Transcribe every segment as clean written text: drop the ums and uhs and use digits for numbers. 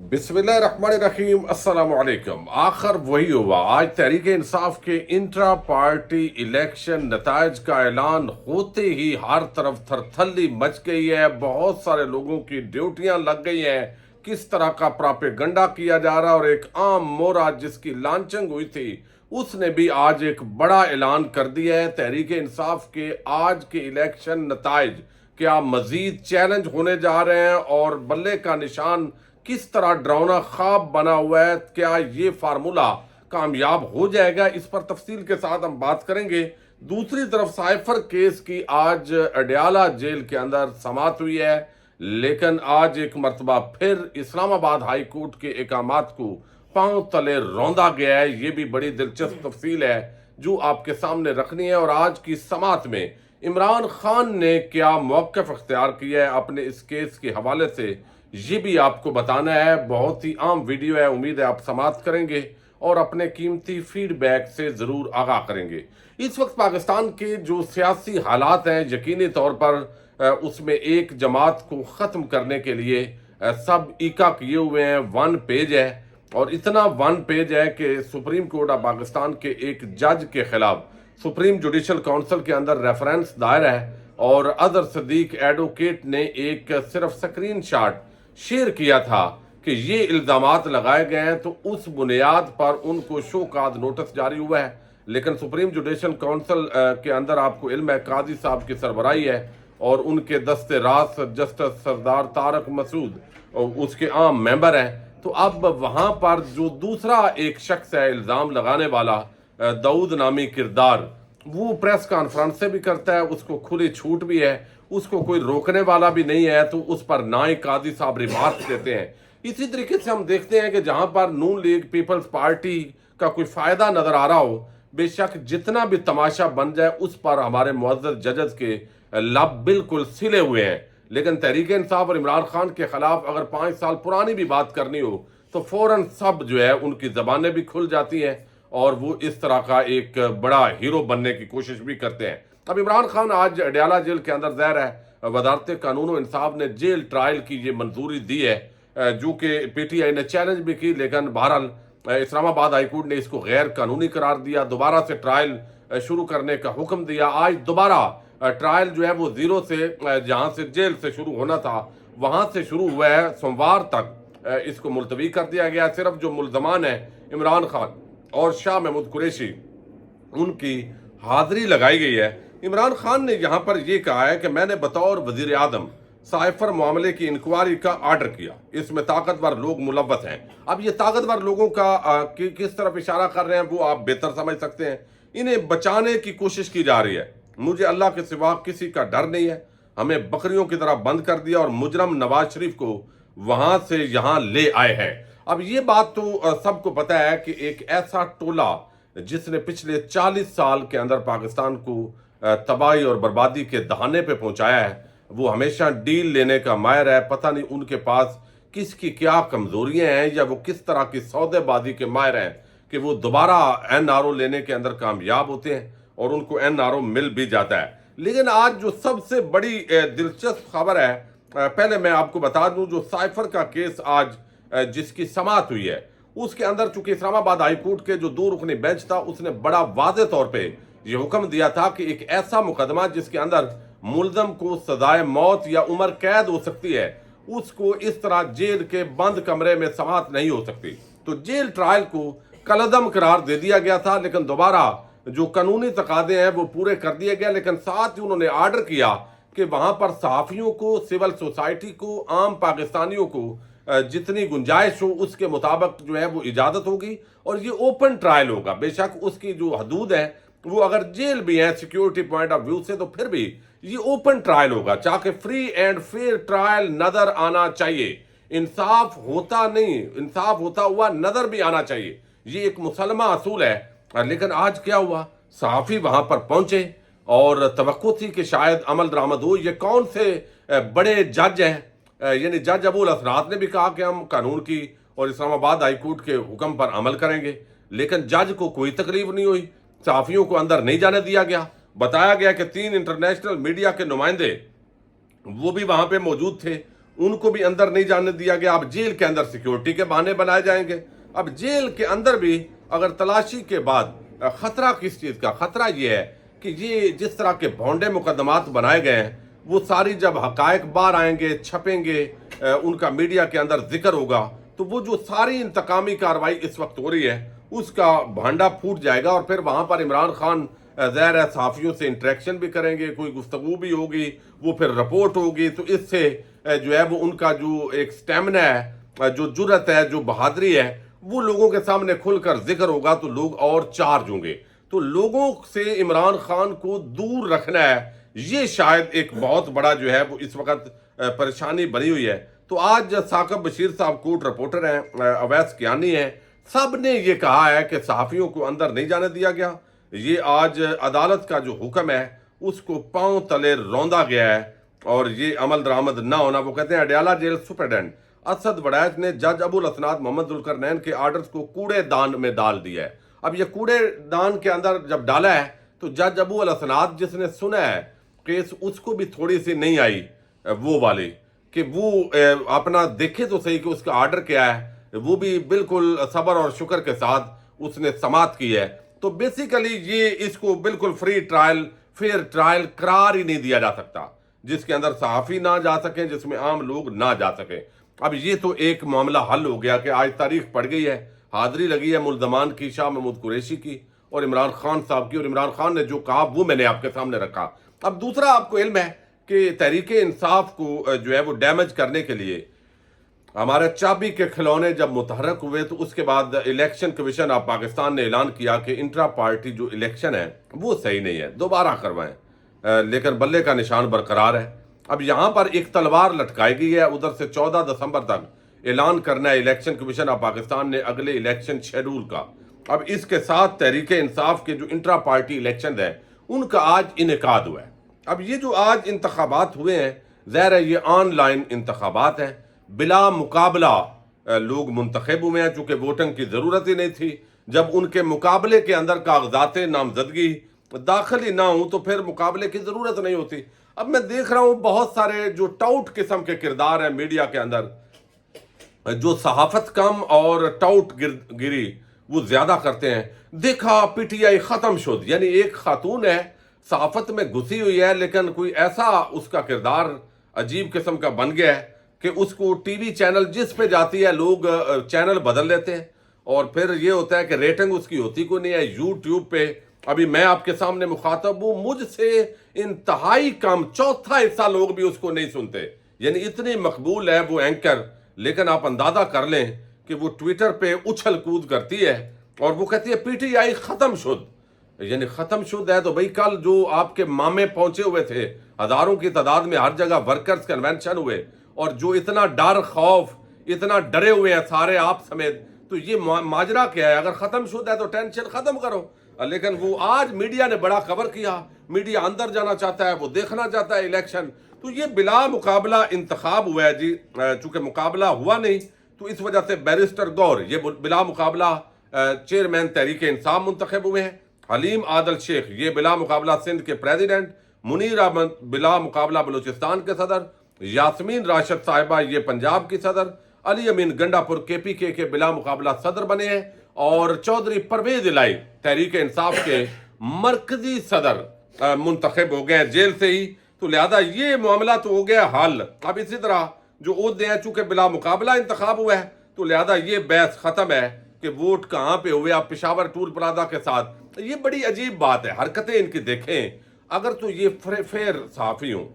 बिस्मिल्लाहिर्रहमानिर्रहीम अस्सलाम वालेकुम। आखिर वही हुआ, आज तहरीक इंसाफ के इंट्रा पार्टी इलेक्शन नताइज का ऐलान होते ही हर तरफ थरथल्ली मच गई है। बहुत सारे लोगों की ड्यूटियां लग गई हैं, किस तरह का प्रोपेगेंडा किया जा रहा है। और एक आम मोरा जिसकी लॉन्चिंग हुई थी उसने भी आज एक बड़ा ऐलान कर दिया है। तहरीक इंसाफ के आज के इलेक्शन नताइज क्या मजीद चैलेंज होने जा रहे हैं और बल्ले का निशान किस तरह डरावना ख्वाब बना हुआ है, क्या ये फार्मूला कामयाब हो जाएगा, इस पर तफसील के साथ हम बात करेंगे। दूसरी तरफ साइफर केस की आज अडयाला जेल के अंदर समाअत हुई है, लेकिन आज एक मरतबा फिर इस्लामाबाद हाई कोर्ट के अहकामात को पांव तले रौंदा गया है। ये भी बड़ी दिलचस्प तफसील है जो आपके सामने रखनी है। और आज की समाअत में इमरान खान ने क्या मौक़िफ़ अख्तियार किया है अपने इस केस के हवाले से, ये भी आपको बताना है। बहुत ही आम वीडियो है, उम्मीद है आप समाअत करेंगे और अपने कीमती फीडबैक से ज़रूर आगाह करेंगे। इस वक्त पाकिस्तान के जो सियासी हालात हैं, यकीनी तौर पर उसमें एक जमात को ख़त्म करने के लिए सब इका किए हुए हैं। वन पेज है और इतना वन पेज है कि सुप्रीम कोर्ट ऑफ पाकिस्तान के एक जज के खिलाफ सुप्रीम जुडिशल काउंसिल के अंदर रेफरेंस दायर है और अजहर सिद्दीक एडवोकेट ने एक सिर्फ स्क्रीन शॉट शेयर किया था कि ये इल्ज़ामात लगाए गए हैं, तो उस बुनियाद पर उनको शोकाज नोटिस जारी हुआ है। लेकिन सुप्रीम जुडिशल काउंसिल के अंदर आपको इल्म है काजी साहब की सरबराही है और उनके दस्ते रास जस्टिस सरदार तारक मसूद उसके आम मेंबर हैं। तो अब वहाँ पर जो दूसरा एक शख्स है इल्ज़ाम लगाने वाला, दाऊद नामी किरदार, वो प्रेस कॉन्फ्रेंस से भी करता है, उसको खुली छूट भी है, उसको कोई रोकने वाला भी नहीं है, तो उस पर ना ही काजी साहब रिमार्क देते हैं। इसी तरीके से हम देखते हैं कि जहां पर नून लीग पीपल्स पार्टी का कोई फायदा नजर आ रहा हो, बेशक जितना भी तमाशा बन जाए उस पर हमारे मुअज़्ज़ज़ जजेस के लब बिल्कुल सिले हुए हैं। लेकिन तहरीक इंसाफ और इमरान खान के खिलाफ अगर 5 साल पुरानी भी बात करनी हो तो फौरन सब जो है उनकी जबानें भी खुल जाती हैं और वो इस तरह का एक बड़ा हीरो बनने की कोशिश भी करते हैं। अब इमरान खान आज अडयाला जेल के अंदर ज़ाहिर है वजारत कानून और इंसाफ ने जेल ट्रायल की ये मंजूरी दी है, जो कि पीटीआई ने चैलेंज भी की, लेकिन बहरहाल इस्लामाबाद हाई कोर्ट ने इसको गैर कानूनी करार दिया, दोबारा से ट्रायल शुरू करने का हुक्म दिया। आज दोबारा ट्रायल जो है वो जीरो से, जहाँ से जेल से शुरू होना था वहाँ से शुरू हुआ है, सोमवार तक इसको मुलतवी कर दिया गया। सिर्फ जो मुल्ज़मान है इमरान खान और शाह महमूद कुरैशी, उनकी हाजिरी लगाई गई है। इमरान खान ने यहाँ पर यह कहा है कि मैंने बतौर वजीर आजम साइफर मामले की इंक्वायरी का आर्डर किया, इसमें ताकतवर लोग मुलव्वस हैं। अब ये ताकतवर लोगों का किस तरफ इशारा कर रहे हैं वो आप बेहतर समझ सकते हैं। इन्हें बचाने की कोशिश की जा रही है। मुझे अल्लाह के सिवा किसी का डर नहीं है, हमें बकरियों की तरह बंद कर दिया और मुजरम नवाज शरीफ को वहां से यहाँ ले आए हैं। अब ये बात तो सबको पता है कि एक ऐसा टोला जिसने पिछले 40 साल के अंदर पाकिस्तान को तबाही और बर्बादी के दहाने पे पहुंचाया है, वो हमेशा डील लेने का माहिर है। पता नहीं उनके पास किसकी क्या कमजोरियां हैं या वो किस तरह की सौदेबाजी के माहिर हैं कि वो दोबारा एनआरओ लेने के अंदर कामयाब होते हैं और उनको एनआरओ मिल भी जाता है। लेकिन आज जो सबसे बड़ी दिलचस्प खबर है, पहले मैं आपको बता दूं, जो साइफर का केस आज जिसकी समाअत हुई है उसके अंदर चूंकि इस्लामाबाद हाई कोर्ट के जो 2 रुकनी बेंच था उसने बड़ा वाज़ेह तौर पे ये हुक्म दिया था कि एक ऐसा मुकदमा जिसके अंदर मुल्ज़म को सजाए मौत या उम्र कैद हो सकती है, उसको इस तरह जेल के बंद कमरे में समाअत नहीं हो सकती। तो जेल ट्रायल को कलअदम करार दे दिया गया था, लेकिन दोबारा जो कानूनी तकादे हैं वो पूरे कर दिए गए। लेकिन साथ ही उन्होंने आर्डर किया कि वहां पर सहाफ़ियों को, सिविल सोसाइटी को, आम पाकिस्तानियों को जितनी गुंजाइश हो उसके मुताबिक जो है वो इजाज़त होगी और ये ओपन ट्रायल होगा। बेशक उसकी जो हदूद है वो अगर जेल भी है सिक्योरिटी पॉइंट ऑफ व्यू से, तो फिर भी ये ओपन ट्रायल होगा, चाहे फ्री एंड फेयर ट्रायल नजर आना चाहिए। इंसाफ होता नहीं, इंसाफ होता हुआ नजर भी आना चाहिए, ये एक मुसलमा असूल है। लेकिन आज क्या हुआ, सहाफ़ी वहां पर पहुंचे और तवक्को थी कि शायद अमल दरामद हो। ये कौन से बड़े जज हैं, यानी जज अबुल असरात ने भी कहा कि हम कानून की और इस्लामाबाद हाई कोर्ट के हुक्म पर अमल करेंगे, लेकिन जज को कोई तकलीफ नहीं हुई, सहाफ़ियों को अंदर नहीं जाने दिया गया। बताया गया कि 3 इंटरनेशनल मीडिया के नुमाइंदे वो भी वहां पे मौजूद थे, उनको भी अंदर नहीं जाने दिया गया। अब जेल के अंदर सिक्योरिटी के बहाने बनाए जाएंगे। अब जेल के अंदर भी अगर तलाशी के बाद खतरा किस चीज का, खतरा ये है कि ये जिस तरह के भोंडे मुकदमात बनाए गए हैं वो सारी जब हकायक बाहर आएंगे, छपेंगे, उनका मीडिया के अंदर जिक्र होगा, तो वो जो सारी इंतकामी कार्रवाई इस वक्त हो रही है उसका भांडा फूट जाएगा। और फिर वहां पर इमरान खान ज़ाहिर है सहाफ़ियों से इंटरेक्शन भी करेंगे, कोई गुफ्तगू भी होगी, वो फिर रिपोर्ट होगी। तो इससे जो है वो उनका जो एक स्टेमिना है, जो जुर्रत है, जो बहादुरी है, वो लोगों के सामने खुलकर जिक्र होगा तो लोग और चार्ज होंगे। तो लोगों से इमरान खान को दूर रखना है, ये शायद एक बहुत बड़ा जो है वो इस वक्त परेशानी बनी हुई है। तो आज साकिब बशीर साहब कोर्ट रिपोर्टर हैं, अवैस कियानी हैं, सब ने ये कहा है कि सहाफ़ियों को अंदर नहीं जाने दिया गया। ये आज अदालत का जो हुक्म है उसको पांव तले रौंदा गया है और ये अमल दरामद ना होना। वो कहते हैं अडयाला जेल सुपरडेंट असद वड़ैच ने जज अबुल असनाद मोहम्मद जुल्करनैन के आर्डर्स को कूड़ेदान में डाल दिया है। अब ये कूड़ेदान के अंदर जब डाला है तो जज अबुल असनाद जिसने सुना है केस, उसको भी थोड़ी सी नहीं आई वो वाली कि वो अपना देखे तो सही कि उसका आर्डर क्या है, वो भी बिल्कुल सब्र और शुक्र के साथ उसने समात की है। तो बेसिकली ये इसको बिल्कुल फ्री ट्रायल, फेयर ट्रायल करार ही नहीं दिया जा सकता, जिसके अंदर सहाफ़ी ना जा सके, जिसमें आम लोग ना जा सके। अब ये तो एक मामला हल हो गया कि आज तारीख पड़ गई है, हाजिरी लगी है मुल्ज़मान की, शाह महमूद कुरैशी की और इमरान खान साहब की, और इमरान खान ने जो कहा वो मैंने आपके सामने रखा। अब दूसरा, आपको इल्म है कि तहरीक इंसाफ को जो है वो डैमेज करने के लिए हमारे चाबी के खिलौने जब मुतहरक हुए तो उसके बाद इलेक्शन कमीशन ऑफ पाकिस्तान ने ऐलान किया कि इंट्रा पार्टी जो इलेक्शन है वो सही नहीं है, दोबारा करवाएं, लेकिन बल्ले का निशान बरकरार है। अब यहाँ पर एक तलवार लटकाई गई है, उधर से 14 दिसंबर तक ऐलान करना है इलेक्शन कमीशन ऑफ पाकिस्तान ने अगले इलेक्शन शेड्यूल का। अब इसके साथ तहरीक इंसाफ के जो इंट्रा पार्टी इलेक्शन है उनका आज इनेकाद हुआ है। अब ये जो आज इंतखाबात हुए हैं, ज़ाहिर है ये ऑनलाइन इंतखाबात हैं, बिला मुकाबला लोग मुंतखब हुए हैं, चूंकि वोटिंग की ज़रूरत ही नहीं थी। जब उनके मुकाबले के अंदर कागजात नामजदगी दाखिल ही ना हो तो फिर मुकाबले की ज़रूरत नहीं होती। अब मैं देख रहा हूँ बहुत सारे जो टाउट किस्म के किरदार हैं मीडिया के अंदर, जो सहाफत कम और टाउट गिरी वो ज़्यादा करते हैं। देखा पीटीआई ख़त्म शुद, यानी एक खातून है सहाफत में घुसी हुई है, लेकिन कोई ऐसा उसका किरदार अजीब किस्म का बन गया है कि उसको टीवी चैनल जिस पे जाती है लोग चैनल बदल लेते हैं और फिर ये होता है कि रेटिंग उसकी होती को नहीं है। यूट्यूब पे अभी मैं आपके सामने मुखातब हूँ, मुझसे इंतहाई कम चौथा हिस्सा लोग भी उसको नहीं सुनते, यानी इतनी मकबूल है वो एंकर। लेकिन आप अंदाजा कर लें कि वो ट्विटर पे उछल कूद करती है और वो कहती है पीटीआई ख़त्म शुद, यानी ख़त्म शुद है। तो भाई कल जो आपके मामे पहुंचे हुए थे हज़ारों की तादाद में, हर जगह वर्कर्स कन्वेंशन हुए और जो इतना डर खौफ, इतना डरे हुए हैं सारे आप समेत, तो ये माजरा क्या है? अगर ख़त्म शुदा है तो टेंशन ख़त्म करो। लेकिन वो आज मीडिया ने बड़ा कवर किया, मीडिया अंदर जाना चाहता है, वो देखना चाहता है इलेक्शन। तो ये बिला मुकाबला इंतखाब हुआ है जी, चूँकि मुकाबला हुआ नहीं तो इस वजह से बैरिस्टर गौर ये बिला मुकाबला चेयरमैन तहरीक इंसाफ मुंतखब हुए हैं, हलीम आदल शेख ये बिला मुकाबला सिंध के प्रेसिडेंट, मुनीर अहमद बिला मुकाबला बलूचिस्तान के सदर, यास्मीन राशिद साहिबा ये पंजाब की सदर, अली अमीन गंडापुर केपीके के बिला मुकाबला सदर बने हैं और चौधरी परवेज इलाई तहरीक इंसाफ के मरकजी सदर मुंतखब हो गए जेल से ही। तो लिहाजा ये मामला तो हो गया हल। अब इसी तरह जो ओहदे हैं, चूंकि बिला मुकाबला इंतखाब हुआ है तो लिहाजा ये बहस खत्म है कि वोट कहाँ पे हुए। आप पेशावर टूल प्लाजा के साथ, ये बड़ी अजीब बात है, हरकतें इनकी देखें। अगर तो ये फेर सहाफ़ी हों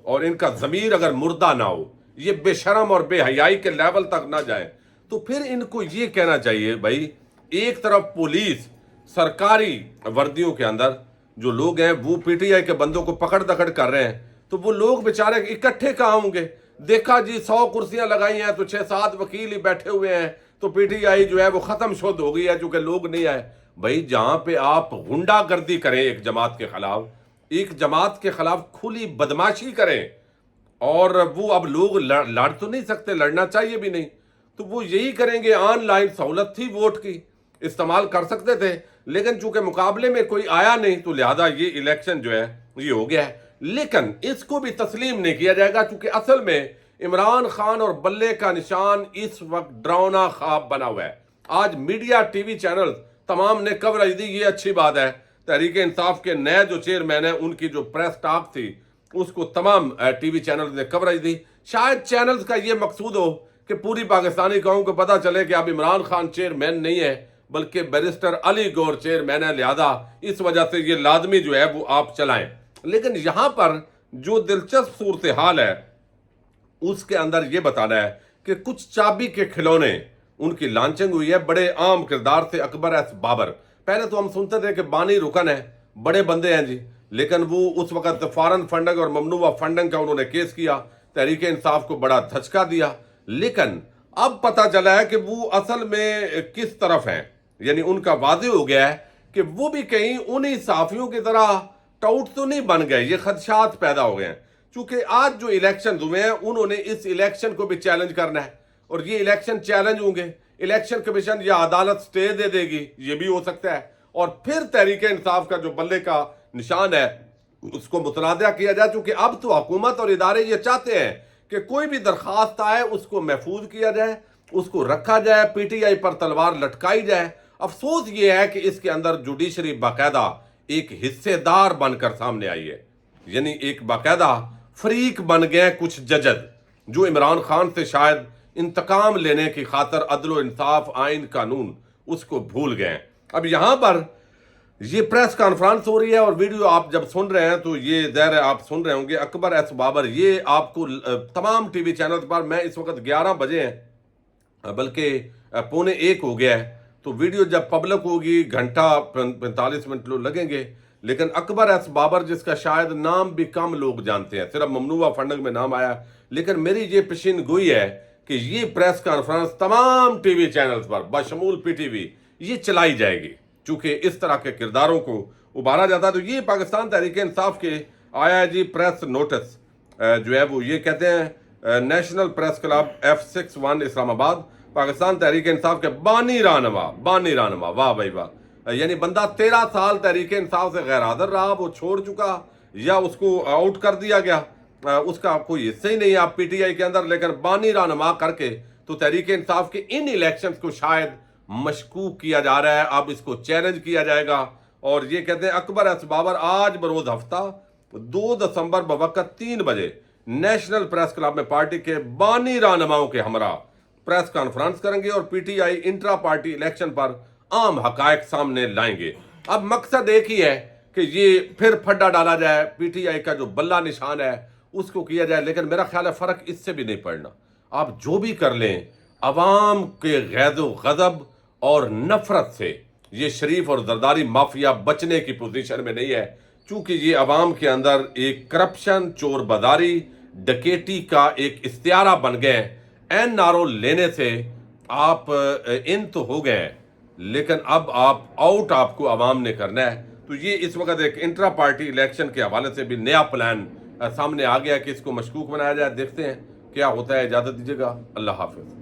और इनका ज़मीर अगर मुर्दा ना हो, ये बेशरम और बेहयाई के लेवल तक ना जाए, तो फिर इनको ये कहना चाहिए भाई, एक तरफ पुलिस सरकारी वर्दियों के अंदर जो लोग हैं वो पीटीआई के बंदों को पकड़ दकड़ कर रहे हैं, तो वो लोग बेचारे इकट्ठे कहाँ होंगे? देखा जी 100 कुर्सियां लगाई हैं तो 6-7 वकील ही बैठे हुए हैं, तो पीटीआई जो है वो ख़त्म शुद्ध हो गई है क्योंकि लोग नहीं आए। भाई जहाँ पे आप गुंडागर्दी करें एक जमात के खिलाफ, एक जमात के खिलाफ खुली बदमाशी करें और वो अब लोग लड़ तो नहीं सकते, लड़ना चाहिए भी नहीं, तो वो यही करेंगे। ऑनलाइन सहूलत थी वोट की, इस्तेमाल कर सकते थे, लेकिन चूंकि मुकाबले में कोई आया नहीं तो लिहाजा ये इलेक्शन जो है ये हो गया है। लेकिन इसको भी तस्लीम नहीं किया जाएगा, चूंकि असल में عمران خان اور بلے کا نشان اس وقت ڈراؤنا خواب بنا ہوا ہے. آج میڈیا ٹی وی چینل تمام نے کوریج دی. یہ اچھی بات ہے. تحریک انصاف کے نئے جو چیئرمین ہیں ان کی جو پریس ٹاک تھی اس کو تمام ٹی وی چینل نے کوریج دی. شاید چینلز کا یہ مقصود ہو کہ پوری پاکستانی قوم کو پتہ چلے کہ اب عمران خان چیئرمین نہیں ہے بلکہ بیرسٹر علی گور چیئرمین ہے, لہذا اس وجہ سے یہ لازمی جو ہے وہ آپ چلائیں. لیکن یہاں پر جو دلچسپ صورتحال ہے اس کے اندر یہ بتانا ہے کہ کچھ چابی کے کھلونے ان کی لانچنگ ہوئی ہے بڑے عام کردار سے. اکبر ایس بابر, پہلے تو ہم سنتے تھے کہ بانی رکن ہے, بڑے بندے ہیں جی, لیکن وہ اس وقت فارن فنڈنگ اور ممنوعہ فنڈنگ کا انہوں نے کیس کیا, تحریک انصاف کو بڑا دھچکا دیا. لیکن اب پتہ چلا ہے کہ وہ اصل میں کس طرف ہیں. یعنی ان کا واضح ہو گیا ہے کہ وہ بھی کہیں انہی صحافیوں کی طرح ٹاؤٹ تو نہیں بن گئے. یہ خدشات پیدا ہو گئے ہیں چونکہ آج جو الیکشن ہوئے ہیں انہوں نے اس الیکشن کو بھی چیلنج کرنا ہے اور یہ الیکشن چیلنج ہوں گے. الیکشن کمیشن یا عدالت سٹے دے دے گی, یہ بھی ہو سکتا ہے, اور پھر تحریک انصاف کا جو بلے کا نشان ہے اس کو متنازع کیا جائے. چونکہ اب تو حکومت اور ادارے یہ چاہتے ہیں کہ کوئی بھی درخواست آئے اس کو محفوظ کیا جائے, اس کو رکھا جائے, پی ٹی آئی پر تلوار لٹکائی جائے. افسوس یہ ہے کہ اس کے اندر جوڈیشری باقاعدہ ایک حصے دار بن کر سامنے آئی ہے. یعنی ایک باقاعدہ فریق بن گئے کچھ ججز جو عمران خان سے شاید انتقام لینے کی خاطر عدل و انصاف, آئین, قانون اس کو بھول گئے. اب یہاں پر یہ پریس کانفرنس ہو رہی ہے اور ویڈیو آپ جب سن رہے ہیں تو یہ ظاہر ہے آپ سن رہے ہوں گے اکبر ایس بابر, یہ آپ کو تمام ٹی وی چینل پر, میں اس وقت 11 بجے ہیں بلکہ 12:45 ہو گیا ہے, تو ویڈیو جب پبلک ہوگی گھنٹہ 45 منٹ لگیں گے. لیکن اکبر ایس بابر جس کا شاید نام بھی کم لوگ جانتے ہیں, صرف ممنوعہ فنڈنگ میں نام آیا, لیکن میری یہ پیشین گوئی ہے کہ یہ پریس کانفرنس تمام ٹی وی چینلز پر بشمول پی ٹی وی یہ چلائی جائے گی چونکہ اس طرح کے کرداروں کو ابھارا جاتا ہے. تو یہ پاکستان تحریک انصاف کے آیا ہے جی پریس نوٹس جو ہے وہ یہ کہتے ہیں نیشنل پریس کلب F61 اسلام آباد پاکستان تحریک انصاف کے بانی رہنما واہ بھائی واہ. یعنی بندہ 13 سال تحریک انصاف سے غیر حاضر رہا, وہ چھوڑ چکا یا اس کو آؤٹ کر دیا گیا, اس کا کوئی حصہ ہی نہیں ہے آپ پی ٹی آئی کے اندر, لیکن بانی رہنما کر کے تو تحریک انصاف کے ان الیکشنز کو شاید مشکوک کیا جا رہا ہے. اب اس کو چیلنج کیا جائے گا. اور یہ کہتے ہیں اکبر ایس بابر آج بروز ہفتہ 2 دسمبر بوقت 3 بجے نیشنل پریس کلب میں پارٹی کے بانی رہنماؤں کے ہمراہ پریس کانفرنس کریں گے اور P T I intra party election پر عام حقائق سامنے لائیں گے. اب مقصد ایک ہی ہے کہ یہ پھر پھڈا ڈالا جائے, پی ٹی آئی کا جو بلہ نشان ہے اس کو کیا جائے. لیکن میرا خیال ہے فرق اس سے بھی نہیں پڑنا. آپ جو بھی کر لیں عوام کے غیظ و غضب اور نفرت سے یہ شریف اور زرداری مافیا بچنے کی پوزیشن میں نہیں ہے, چونکہ یہ عوام کے اندر ایک کرپشن, چور بازاری, ڈکیٹی کا ایک استعارہ بن گئے. این آر او لینے سے آپ ان تو ہو گئے لیکن اب آپ کو عوام نے کرنا ہے. تو یہ اس وقت ایک انٹرا پارٹی الیکشن کے حوالے سے بھی نیا پلان سامنے آ گیا کہ اس کو مشکوک بنایا جائے. دیکھتے ہیں کیا ہوتا ہے. اجازت دیجیے گا, اللہ حافظ.